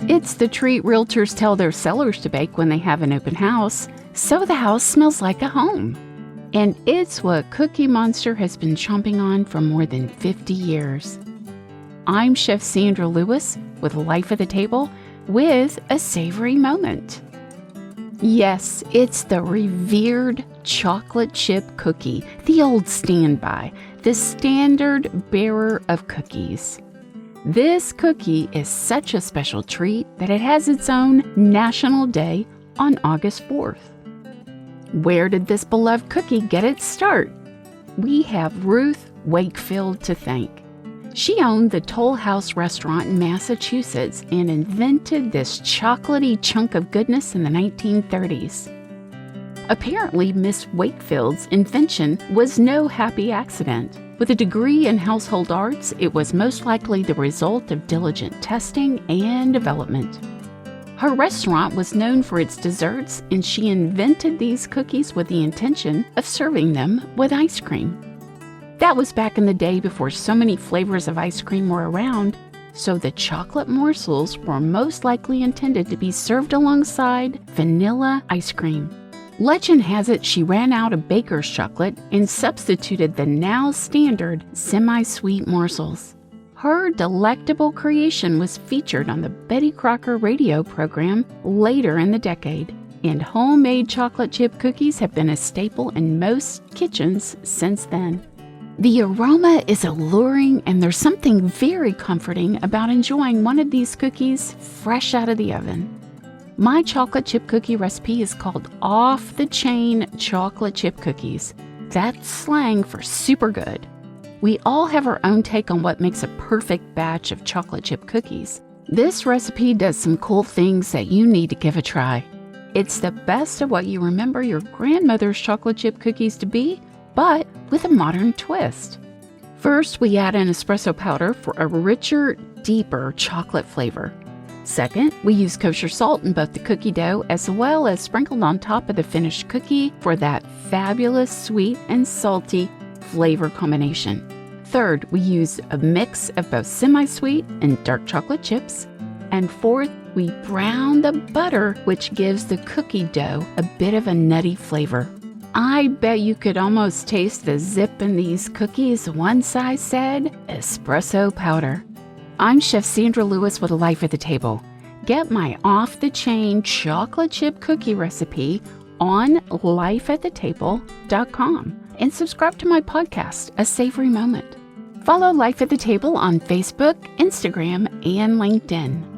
It's the treat realtors tell their sellers to bake when they have an open house, so the house smells like a home. And it's what Cookie Monster has been chomping on for more than 50 years. I'm Chef Sandra Lewis with Life at the Table with a savory moment. Yes, it's the revered chocolate chip cookie, the old standby, the standard bearer of cookies. This cookie is such a special treat that it has its own National Day on August 4th. Where did this beloved cookie get its start? We have Ruth Wakefield to thank. She owned the Toll House restaurant in Massachusetts and invented this chocolatey chunk of goodness in the 1930s. Apparently, Miss Wakefield's invention was no happy accident. With a degree in household arts, it was most likely the result of diligent testing and development. Her restaurant was known for its desserts, and she invented these cookies with the intention of serving them with ice cream. That was back in the day before so many flavors of ice cream were around, so the chocolate morsels were most likely intended to be served alongside vanilla ice cream. Legend has it she ran out of baker's chocolate and substituted the now standard semi-sweet morsels. Her delectable creation was featured on the Betty Crocker radio program later in the decade, and homemade chocolate chip cookies have been a staple in most kitchens since then. The aroma is alluring, and there's something very comforting about enjoying one of these cookies fresh out of the oven. My chocolate chip cookie recipe is called off-the-chain chocolate chip cookies. That's slang for super good. We all have our own take on what makes a perfect batch of chocolate chip cookies. This recipe does some cool things that you need to give a try. It's the best of what you remember your grandmother's chocolate chip cookies to be, but with a modern twist. First, we add in espresso powder for a richer, deeper chocolate flavor. Second, we use kosher salt in both the cookie dough as well as sprinkled on top of the finished cookie for that fabulous sweet and salty flavor combination. Third, we use a mix of both semi-sweet and dark chocolate chips. And fourth, we brown the butter, which gives the cookie dough a bit of a nutty flavor. I bet you could almost taste the zip in these cookies once I said espresso powder. I'm Chef Sandra Lewis with Life at the Table. Get my off-the-chain chocolate chip cookie recipe on lifeatthetable.com and subscribe to my podcast, A Savory Moment. Follow Life at the Table on Facebook, Instagram, and LinkedIn.